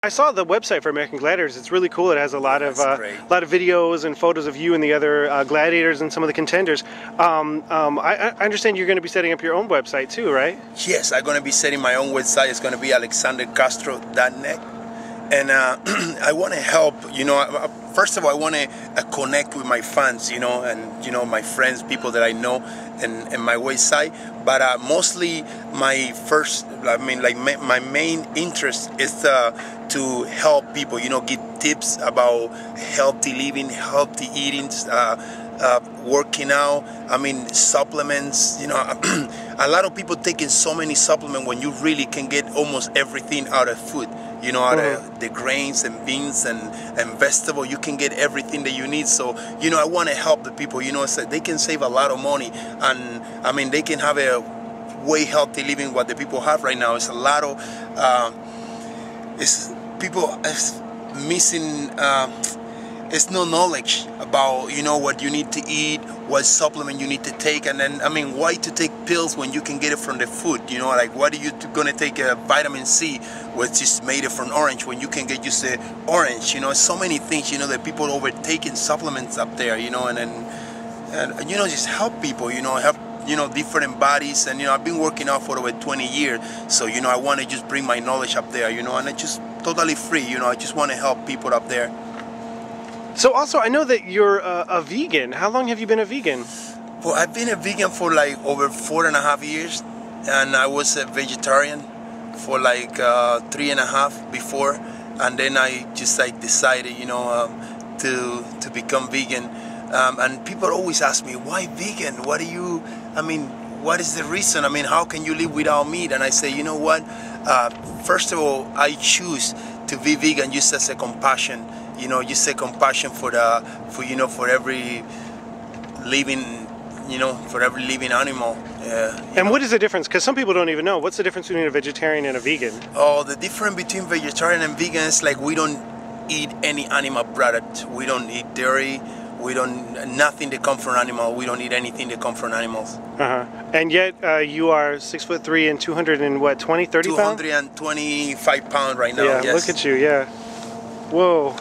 I saw the website for American Gladiators. It's really cool. It has a lot of videos and photos of you and the other gladiators and some of the contenders. I understand you're going to be setting up your own website too, right? Yes, I'm going to be setting my own website. It's going to be alexandercastro.net. And I want to help, first of all, I want to connect with my fans, and, my friends, people that I know in my website. But mostly my main interest is to help people, give tips about healthy living, healthy eating, working out, supplements, a lot of people taking so many supplements when you really can get almost everything out of food, out of the grains and beans and vegetables. You can get everything that you need. So, I want to help the people, so they can save a lot of money, and they can have a way healthy living what the people have right now. It's a lot of, people missing, it's no knowledge about what you need to eat, what supplement you need to take, and then why to take pills when you can get it from the food, like why are you gonna take a vitamin C which is made from orange when you can get just the orange, so many things, that people overtaking supplements up there, and just help people, help different bodies. And I've been working out for over 20 years, so I want to just bring my knowledge up there, and it's just totally free, I just want to help people up there. So also, I know that you're a vegan. How long have you been a vegan? Well, I've been a vegan for like over 4.5 years, and I was a vegetarian for like 3.5 before, and then I just decided, to become vegan. And people always ask me, why vegan? What do you? What is the reason? How can you live without meat? And I say, you know what? First of all, I choose to be vegan just as a compassion. Just a compassion for every living, for every living animal. And what is the difference? Because some people don't even know. What's the difference between a vegetarian and a vegan? Oh, the difference between vegetarian and vegan is like we don't eat any animal product. We don't eat dairy. We don't, nothing that comes from animal. We don't eat anything that comes from animals. And yet you are 6'3" and 220, 30 pounds? 225 pounds right now. Yeah, yes. Look at you. Yeah. Whoa.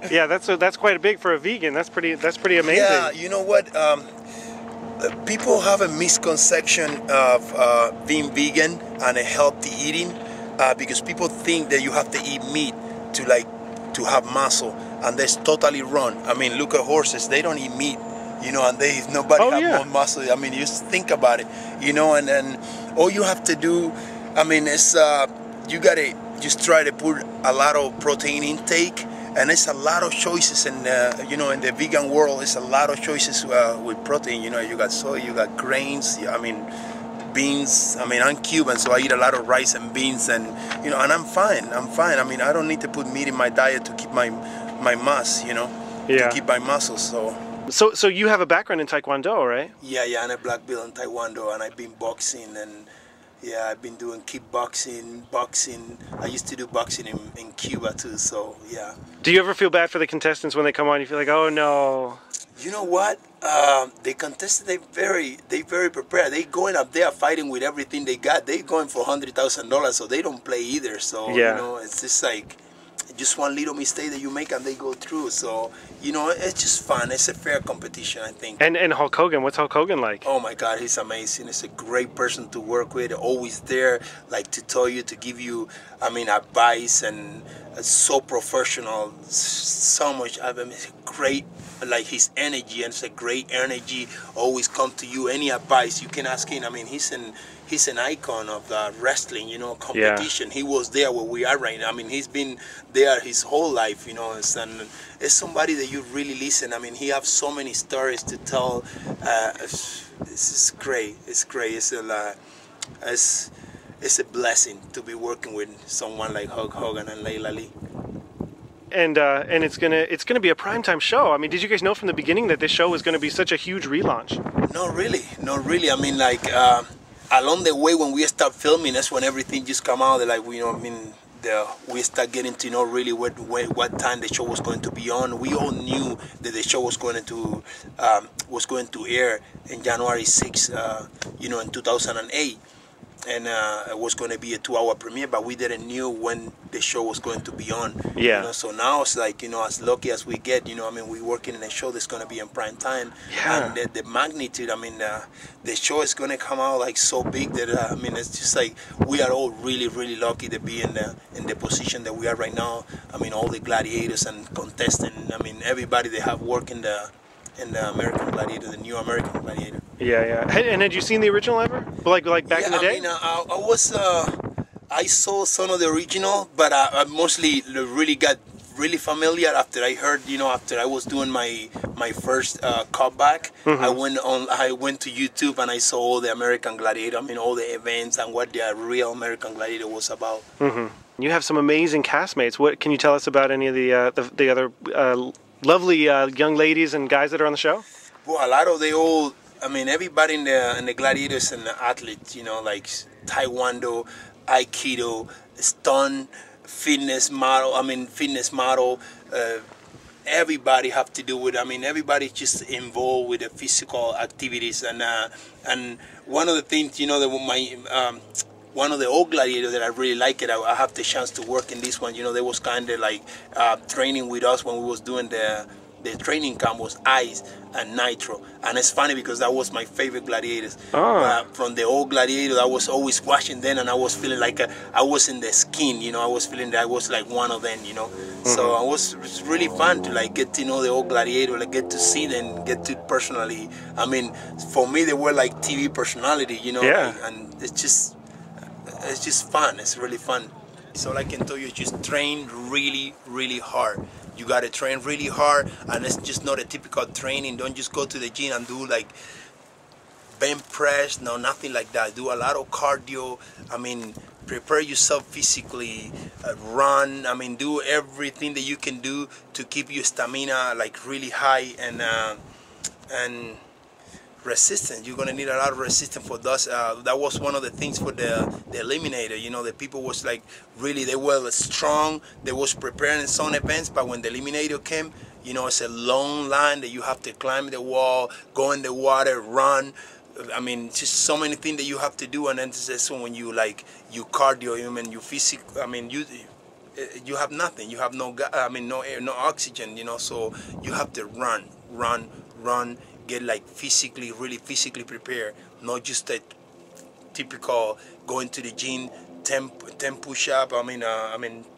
Yeah, that's quite big for a vegan. That's pretty amazing. Yeah, you know what? People have a misconception of being vegan and a healthy eating because people think that you have to eat meat to have muscle, and that's totally wrong. Look at horses; they don't eat meat, and nobody have more muscle. You just think about it, and all you have to do, is you gotta just try to put a lot of protein intake, and it's a lot of choices in in the vegan world. It's a lot of choices with protein. You got soy, you got grains. Beans. I'm Cuban, so I eat a lot of rice and beans, and and I'm fine. I don't need to put meat in my diet to keep my mass, to keep my muscles. So you have a background in Taekwondo, right? Yeah, I'm a black belt in Taekwondo, and I've been boxing, and I've been doing kickboxing, boxing. I used to do boxing in Cuba too, so yeah. Do you ever feel bad for the contestants when they come on? You feel like, oh no. You know what? The contestants, they very prepared. They going up there fighting with everything they got. They going for $100,000, so they don't play either. So it's just like just one little mistake that you make and they go through. So it's just fun. It's a fair competition, I think. And Hulk Hogan, what's Hulk Hogan like? Oh my God, he's amazing. He's a great person to work with. Always there, to tell you, to give you, advice, and so professional. So much. It's great. His energy, and it's a great energy. Always come to you. Any advice you can ask him. He's an icon of wrestling, competition. Yeah. He was there where we are right now. He's been there his whole life, it's somebody that you really listen. He has so many stories to tell. This is great. It's great. It's a blessing to be working with someone like Hulk Hogan and Layla Lee. And it's gonna be a primetime show. Did you guys know from the beginning that this show was gonna be such a huge relaunch? Not really. Along the way when we start filming, that's when everything just come out. We start getting to know really what time the show was going to be on. We all knew that the show was going to air in January 6th, in 2008. and it was going to be a 2-hour premiere, but we didn't knew when the show was going to be on. Yeah. You know, so now it's like, you know, as lucky as we get, you know, I mean, we're working in a show that's going to be in prime time. Yeah. And the magnitude, I mean, the show is going to come out like so big that, I mean, it's just like we are all really, really lucky to be in the position that we are right now. I mean, all the gladiators and contestants, I mean, everybody they have work in the American Gladiator, the new American Gladiator. Yeah. And had you seen the original ever? Like back in the day? I mean, I saw some of the original, but I mostly really got really familiar after I heard, you know, after I was doing my first cutback. I went to YouTube and I saw all the American Gladiator. I mean, all the events and what the real American Gladiator was about. You have some amazing castmates. What can you tell us about any of the other lovely young ladies and guys that are on the show? Well, a lot of the old, I mean, everybody in the gladiators and the athletes, you know, like Taekwondo, Aikido, stunt, fitness model, everybody have to do with, I mean, everybody just involved with the physical activities. And one of the things, you know, that one of the old gladiators that I really like it, I have the chance to work in this one, you know, they was kind of like training with us when we was doing the training camp was Ice and Nitro. And it's funny because that was my favorite gladiators. From the old gladiators, I was always watching them and I was feeling like I was in the skin, you know, I was feeling that I was like one of them, you know. So it was really fun to like get to know the old gladiator, like get to see them, get to personally, I mean, for me they were like TV personality, you know. Yeah. And it's just fun, it's really fun. So all I can tell you is just train really, really hard. You gotta train really hard, and it's just not a typical training. Don't just go to the gym and do like bench press, no, nothing like that. Do a lot of cardio. I mean, prepare yourself physically, run. I mean, do everything that you can do to keep your stamina like really high and resistance. You're gonna need a lot of resistance for those. That was one of the things for the eliminator. You know, the people was like really, they were strong. They was preparing some events, but when the eliminator came, you know, it's a long line that you have to climb the wall, go in the water, run. I mean, just so many things that you have to do, and then so when you like you cardio, I mean, you physical. I mean, you have nothing. You have no, I mean, no air, no oxygen. You know, so you have to run. Get like really physically prepared, not just a typical going to the gym, 10 push-up, I mean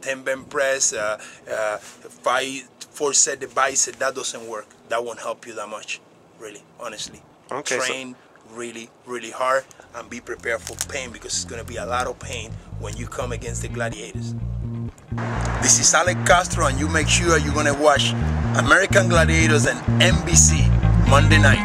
10 bench press, 4 set the bicep. That doesn't work. That won't help you that much, really, honestly. Okay, train really, really hard and be prepared for pain, because it's going to be a lot of pain when you come against the gladiators. This is Alex Castro, and you make sure you're going to watch American Gladiators and NBC Monday night.